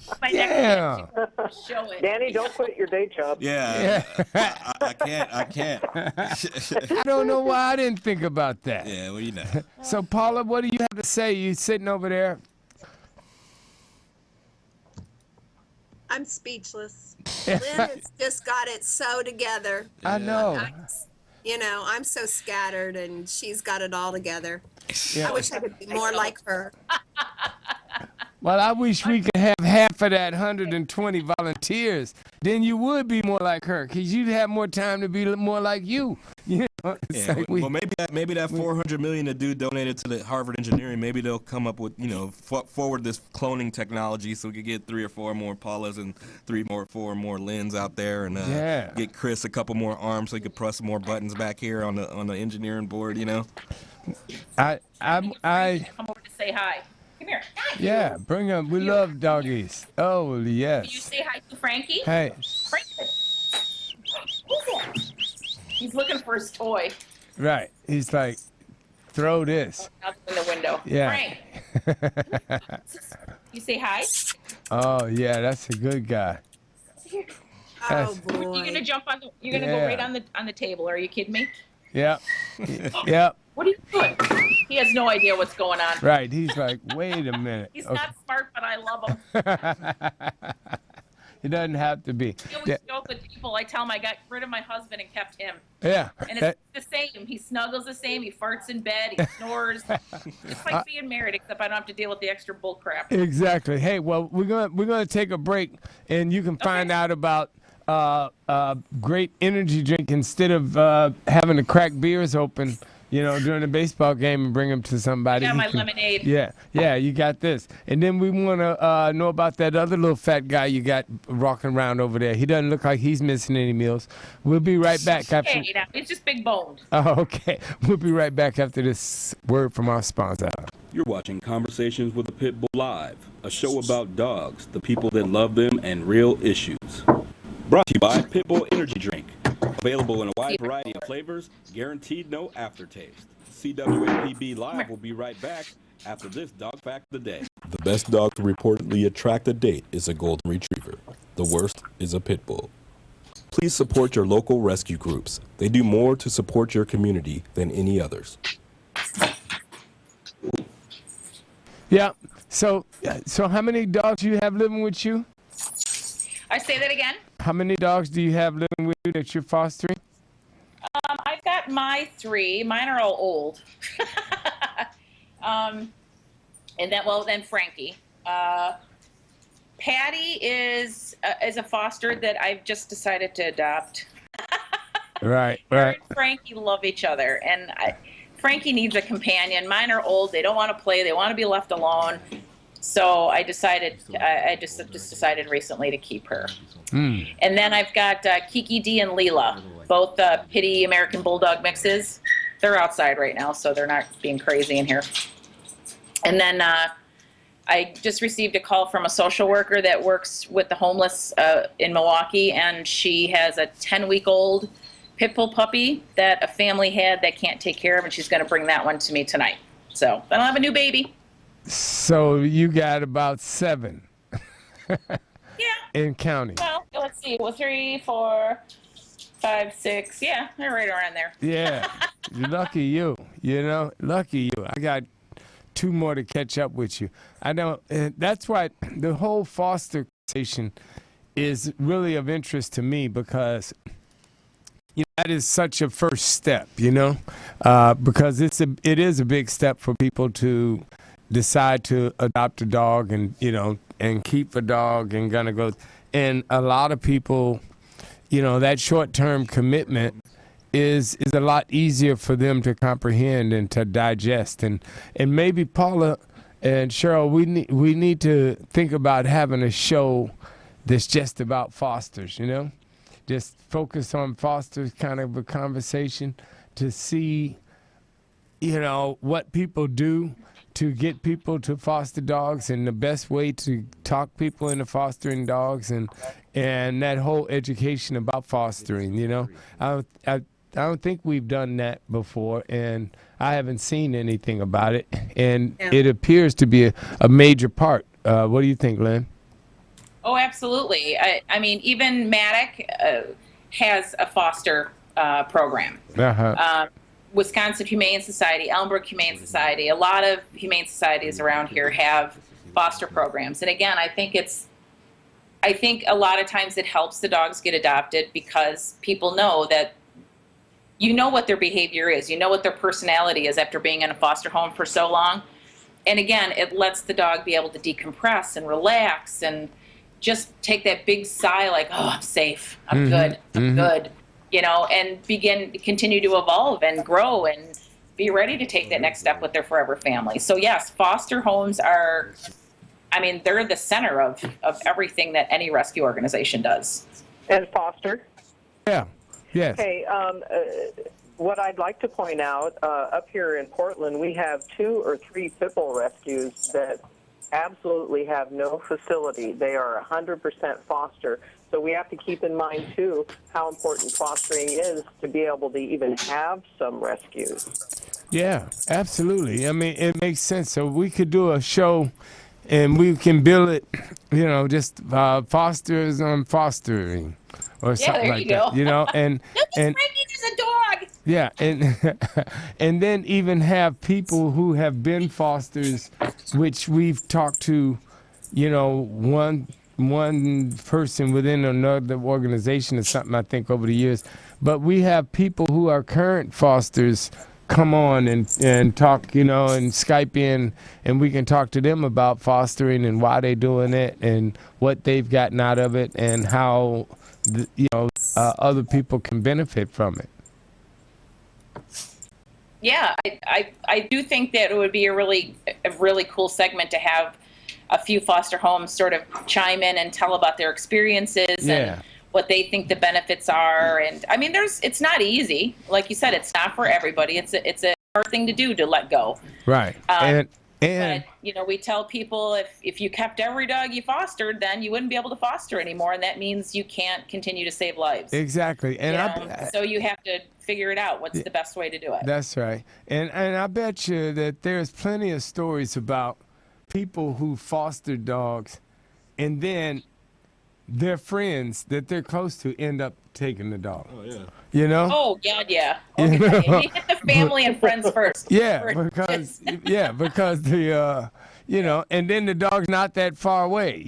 be my next show it. Danny, don't quit your day job. Yeah. I can't. I don't know why I didn't think about that. Yeah, well, So, Paula, what do you have to say? You sitting over there? I'm speechless. Lynn has just got it so together. I know. I'm so scattered, and she's got it all together. Yeah. I wish I could be more like her. Well, I wish we could have half of that 120 volunteers. Then you would be more like her, because you'd have more time to be more like you. Maybe that $400 million the dude donated to the Harvard engineering, maybe they'll come up with, forward this cloning technology so we could get 3 or 4 more Paulas and 4 more Lyns out there, and get Chris a couple more arms so he could press some more buttons back here on the engineering board. I come over to say hi. Come here. Yeah, bring them. We love doggies. Oh, yes. Can you say hi to Frankie? Hey. Frankie. Who's that? He's looking for his toy. Right. He's like, throw this. Out in the window. Yeah. Frank. You say hi? Oh, yeah, that's a good guy. Oh, boy. You're gonna jump on the. You're gonna go right on the table. Are you kidding me? Yep. Yep. What are you doing? He has no idea what's going on. Right. He's like, wait a minute. He's not smart, but I love him. He doesn't have to be. I always joke with people. I tell him I got rid of my husband and kept him. Yeah. And it's the same. He snuggles the same. He farts in bed. He snores. It's like being married, except I don't have to deal with the extra bull crap. Exactly. Hey, well, we're gonna take a break, and you can find out about great energy drink instead of having to crack beers open, during a baseball game and bring them to somebody. I got my lemonade. Yeah, you got this. And then we want to know about that other little fat guy you got rocking around over there. He doesn't look like he's missing any meals. We'll be right back after. Hey, he's just big boned. Oh, okay. We'll be right back after this word from our sponsor. You're watching Conversations with the Pitbull Live, a show about dogs, the people that love them, and real issues. Brought to you by Pitbull Energy Drink. Available in a wide variety of flavors, guaranteed no aftertaste. CWAPB Live will be right back after this dog fact of the day. The best dog to reportedly attract a date is a golden retriever. The worst is a pit bull. Please support your local rescue groups. They do more to support your community than any others. Yeah. So how many dogs do you have living with you? I say that again. How many dogs do you have living with you that you're fostering? I've got my 3. Mine are all old. And then Frankie. Patty is a foster that I've just decided to adopt. Right. Her and Frankie love each other, and Frankie needs a companion. Mine are old; they don't want to play; they want to be left alone. So I just decided recently to keep her. And then I've got Kiki D and Leela, both Pitty American Bulldog mixes. They're outside right now, so they're not being crazy in here. And then I just received a call from a social worker that works with the homeless in Milwaukee, and she has a 10-week-old Pitbull puppy that a family had that can't take care of, and she's going to bring that one to me tonight. So then I'll have a new baby. So you got about 7. Yeah. In counting. Well, let's see. Well, 3, 4, 5, 6. Yeah, they're right around there. Yeah. Lucky you. Lucky you. I got 2 more to catch up with you. I don't. That's why the whole foster conversation is really of interest to me, because that is such a first step. Because it is a big step for people to decide to adopt a dog and and keep a dog and gonna go. And a lot of people, that short-term commitment is a lot easier for them to comprehend and to digest. And maybe Paula and Cheryl, we need to think about having a show that's just about fosters, just focus on fosters, kind of a conversation to see, what people do to get people to foster dogs, and the best way to talk people into fostering dogs, and that whole education about fostering. I don't think we've done that before, and I haven't seen anything about it, and it appears to be a major part. What do you think, Lynn? Oh, absolutely. I mean, even Maddox has a foster program. Wisconsin Humane Society, Elmbrook Humane Society, a lot of humane societies around here have foster programs. And again, I think a lot of times it helps the dogs get adopted, because people know that what their behavior is, what their personality is after being in a foster home for so long. And again, it lets the dog be able to decompress and relax and just take that big sigh like, oh, I'm safe, I'm good, I'm good. And continue to evolve and grow and be ready to take that next step with their forever family. So yes, foster homes are, they're the center of everything that any rescue organization does. And foster? Yeah, yes. Hey, what I'd like to point out, up here in Portland, we have 2 or 3 Pitbull rescues that absolutely have no facility. They are 100% foster. So we have to keep in mind, too, how important fostering is to be able to even have some rescues. Yeah, absolutely. It makes sense. So we could do a show, and we can bill it, just fosters on fostering or something like that. And Frankie is a dog. Yeah, and then even have people who have been fosters, which we've talked to, one person within another organization or something, I think, over the years. But we have people who are current fosters come on and talk, and Skype in, and we can talk to them about fostering and why they're doing it and what they've gotten out of it and how, other people can benefit from it. Yeah, I do think that it would be a really cool segment to have a few foster homes sort of chime in and tell about their experiences and what they think the benefits are. And it's not easy. Like you said, it's not for everybody. It's a hard thing to do, to let go. Right. But we tell people if you kept every dog you fostered, then you wouldn't be able to foster anymore, and that means you can't continue to save lives. Exactly. And so you have to figure it out. What's the best way to do it? That's right. And I bet you that there's plenty of stories about people who foster dogs, and then their friends that they're close to end up taking the dog. Oh yeah. Oh God, yeah. Okay. You hit the family and friends first. Yeah, because the and then the dog's not that far away.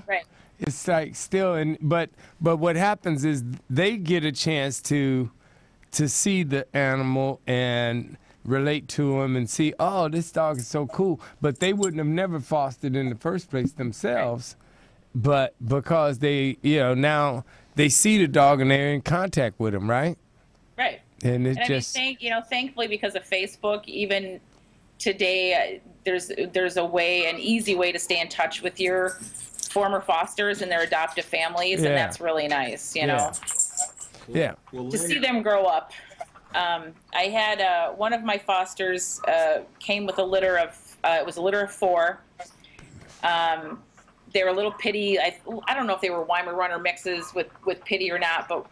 Right. It's like still, but what happens is they get a chance to see the animal and relate to him and see, oh, this dog is so cool. But they wouldn't have never fostered in the first place themselves. But because they, now they see the dog and they're in contact with him, right? Right. And it And just, I mean, thankfully, because of Facebook, even today, there's a way, an easy way to stay in touch with your former fosters and their adoptive families, Yeah. and that's really nice, you know, yeah. Well, to see them grow up. I had one of my fosters came with a litter of, it was a litter of 4. They were a little pitty. I don't know if they were Weimaraner mixes with pitty or not, but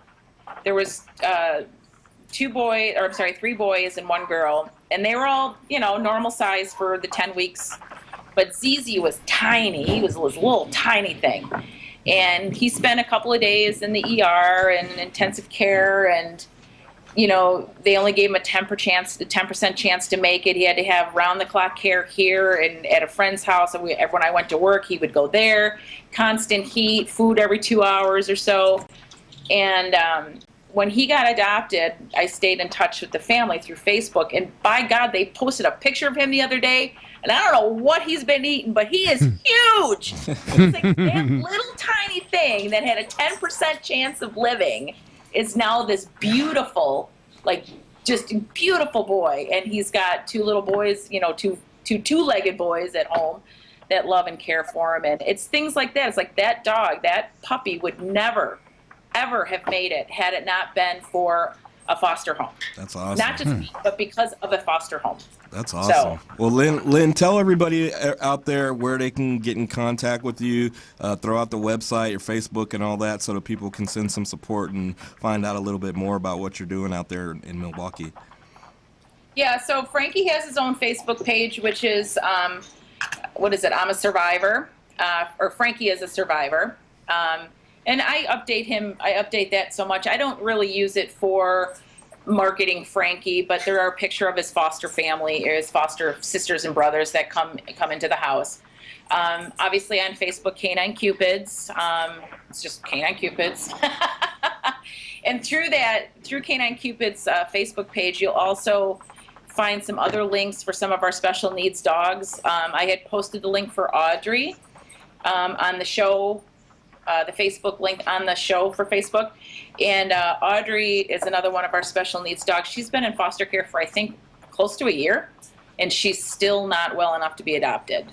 there was 3 boys and 1 girl, and they were all, normal size for the 10 weeks. But ZZ was tiny. He was this little tiny thing. And he spent a couple of days in the ER and intensive care, and, they only gave him a 10% chance to make it. He had to have round-the-clock care here and at a friend's house. And when I went to work, he would go there. Constant heat, food every 2 hours or so. And when he got adopted, I stayed in touch with the family through Facebook. And by God, they posted a picture of him the other day. And I don't know what he's been eating, but he is huge. It's like that little tiny thing that had a 10% chance of living is now this beautiful, just beautiful boy. And he's got 2 little boys, two two-legged boys at home that love and care for him. And it's things like that. It's like that dog, that puppy would never, ever have made it had it not been for a foster home. That's awesome. Not just me, but because of a foster home. That's awesome. Well, Lynn, tell everybody out there where they can get in contact with you. Throw out the website, your Facebook, and all that, so that people can send some support and find out a little bit more about what you're doing out there in Milwaukee. Yeah, so Frankie has his own Facebook page, which is, I'm a survivor, or Frankie is a survivor. And I update that so much. I don't really use it for marketing Frankie, but there are a picture of his foster family, or his foster sisters and brothers that come into the house. Obviously on Facebook, Canine Cupids. It's just Canine Cupids. And through Canine Cupid's Facebook page, you'll also find some other links for some of our special needs dogs. I had posted the link for Audrey on the show, the Facebook link on the show for Facebook. And Audrey is another one of our special needs dogs. She's been in foster care for, I think, close to a year, and she's still not well enough to be adopted.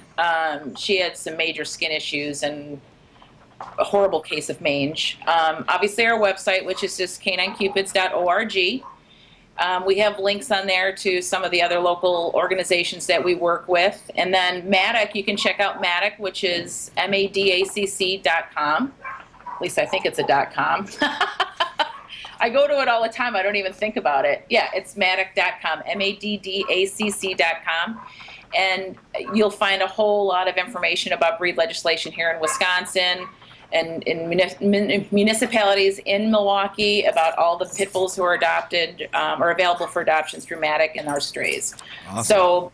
She had some major skin issues and a horrible case of mange. Obviously, our website, which is just caninecupids.org. We have links on there to some of the other local organizations that we work with. And then MADAC, you can check out MADAC, which is MADACC.com. At least I think it's a .com. I go to it all the time. I don't even think about it. Yeah, it's MADAC.com, MADDACC.com. And you'll find a whole lot of information about breed legislation here in Wisconsin and in municipalities in Milwaukee about all the pit bulls who are adopted or available for adoption through MADAC and our strays. Awesome. So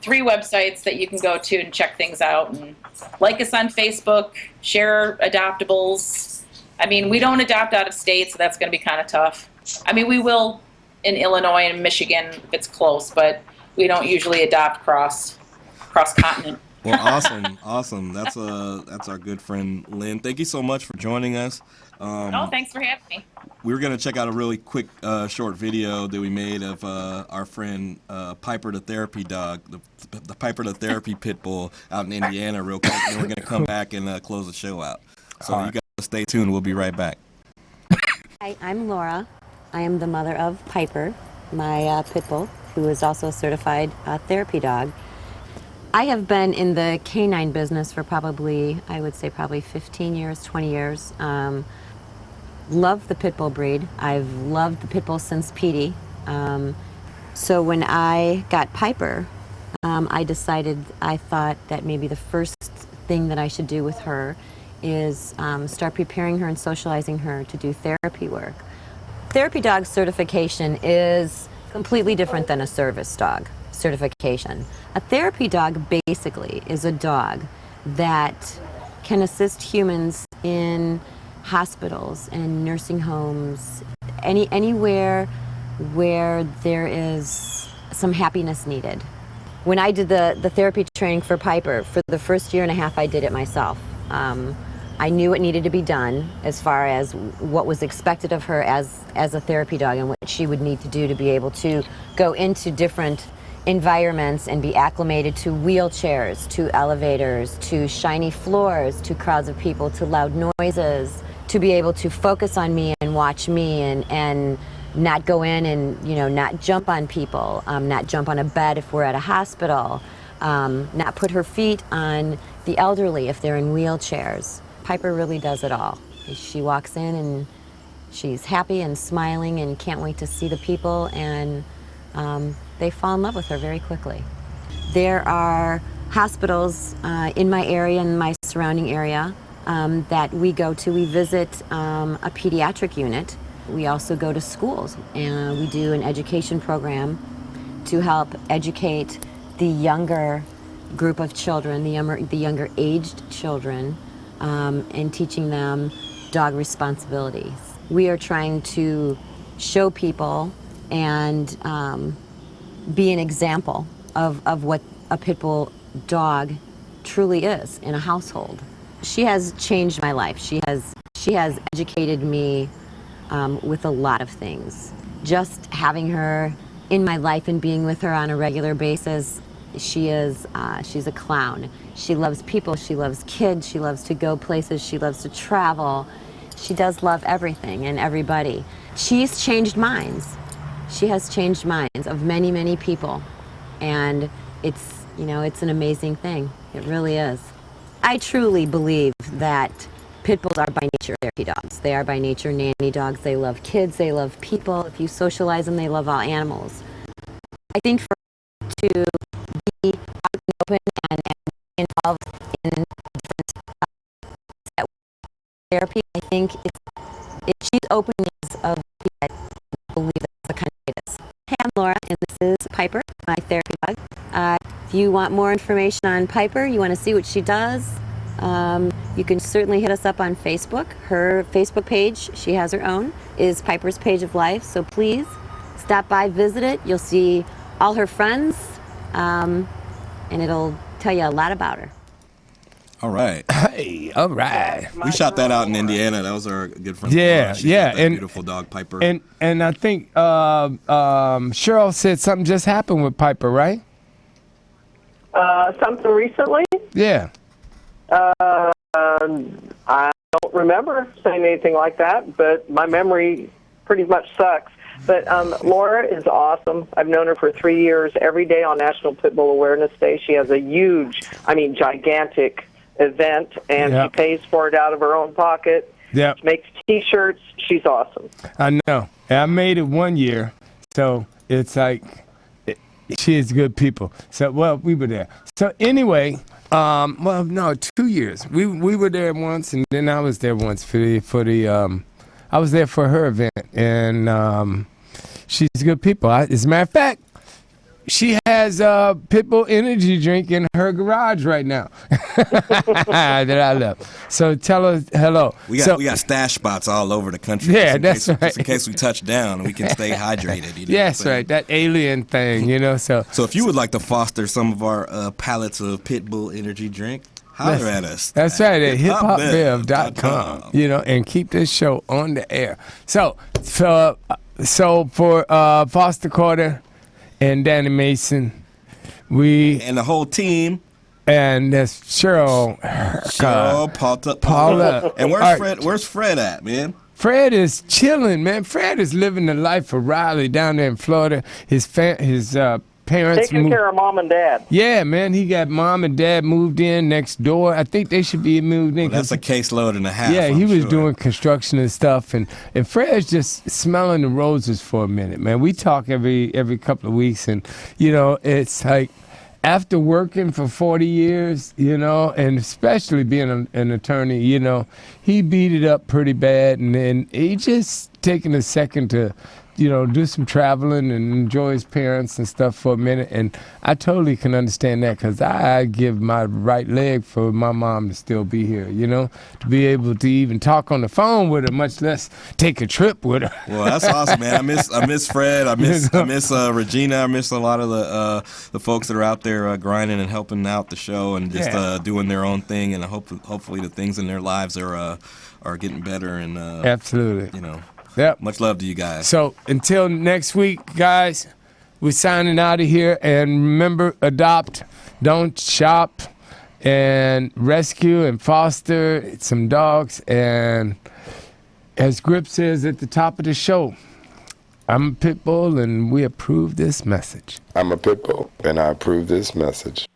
3 websites that you can go to and check things out. And like us on Facebook, share adoptables. I mean, we don't adopt out of state, so that's going to be kind of tough. I mean, we will in Illinois and Michigan if it's close, but we don't usually adopt cross-continent. Well, awesome. That's our good friend Lynn. Thank you so much for joining us. Thanks for having me. We were going to check out a really quick short video that we made of our friend Piper the therapy dog, the Piper the therapy pit bull out in Indiana real quick, and we're going to come back and close the show out. So you guys stay tuned. We'll be right back. Hi, I'm Laura. I am the mother of Piper, my pit bull, who is also a certified therapy dog. I have been in the canine business for probably 15 years, 20 years. Love the pit bull breed. I've loved the pit bull since Petey. So when I got Piper, I thought that maybe the first thing that I should do with her is start preparing her and socializing her to do therapy work. Therapy dog certification is completely different than a service dog certification. A therapy dog basically is a dog that can assist humans in hospitals and nursing homes, anywhere where there is some happiness needed. When I did the therapy training for Piper, for the first year and a half, I did it myself. I knew it needed to be done as far as what was expected of her as a therapy dog and what she would need to do to be able to go into different environments and be acclimated to wheelchairs, to elevators, to shiny floors, to crowds of people, to loud noises, to be able to focus on me and watch me and not go in and, not jump on people, not jump on a bed if we're at a hospital, not put her feet on the elderly if they're in wheelchairs. Piper really does it all. She walks in and she's happy and smiling and can't wait to see the people, and they fall in love with her very quickly. There are hospitals in my area and my surrounding area that we go to. We visit a pediatric unit. We also go to schools, and we do an education program to help educate the younger group of children, the younger aged children, and teaching them dog responsibilities. We are trying to show people and be an example of what a pit bull dog truly is in a household. She has changed my life. She has educated me with a lot of things. Just having her in my life and being with her on a regular basis, she's a clown. She loves people, she loves kids, she loves to go places, she loves to travel. She does love everything and everybody. She's changed minds. She has changed minds of many, many people. And it's an amazing thing. It really is. I truly believe that pit bulls are by nature therapy dogs. They are by nature nanny dogs. They love kids, they love people. If you socialize them, they love all animals. I think for to be out and open and be involved in different therapy, I think if she's opening of that, I believe that's the kind of it is. Hey, I'm Laura, and this is Piper, my therapy dog. If you want more information on Piper, you want to see what she does, you can certainly hit us up on Facebook. Her Facebook page, she has her own, is Piper's Page of Life. So please stop by, visit it. You'll see all her friends, and it'll tell you a lot about her. All right. Hey, all right. We shot that out in Indiana. That was our good friend. Yeah, yeah, and beautiful dog Piper. And I think Cheryl said something just happened with Piper, right? Something recently? Yeah. I don't remember saying anything like that, but my memory pretty much sucks. But Laura is awesome. I've known her for 3 years. Every day on National Pit Bull Awareness Day, she has a gigantic event, and she pays for it out of her own pocket. Yeah. She makes T-shirts. She's awesome. I know. I made it 1 year, so it's like she is good people. So, we were there. So anyway, 2 years. We were there once, and then I was there once for the I was there for her event, and she's good people. As a matter of fact, she has a Pitbull energy drink in her garage right now that I love. So tell her hello. We got stash spots all over the country. Yeah, that's right. Just in case we touch down, we can stay hydrated. Yes, right. That alien thing, So if you would like to foster some of our pallets of Pitbull energy drink, holler at us. That's right, at hiphopbev.com, and keep this show on the air. So for Foster Carter and Danny Mason, and the whole team, and that's Cheryl, Paula. And where's Fred? Where's Fred at, man? Fred is chilling, man. Fred is living the life of Riley down there in Florida. His parents taking care of mom and dad. Yeah, man. He got mom and dad moved in next door. I think they should be moved in. Well, that's a caseload and a half. Yeah, he was doing construction and stuff, and Fred's just smelling the roses for a minute, man. We talk every couple of weeks, and it's like after working for 40 years, and especially being an attorney, he beat it up pretty bad, and then he just taking a second to do some traveling and enjoy his parents and stuff for a minute. And I totally can understand that because I'd give my right leg for my mom to still be here, to be able to even talk on the phone with her, much less take a trip with her. Well, that's awesome, man. I miss Fred. I miss Regina. I miss a lot of the folks that are out there grinding and helping out the show and just doing their own thing. And hopefully the things in their lives are getting better. And absolutely, Yep. Much love to you guys. So until next week, guys, we're signing out of here. And remember, adopt, don't shop, and rescue and foster some dogs. And as Grip says at the top of the show, I'm a Pitbull, and we approve this message. I'm a Pitbull, and I approve this message.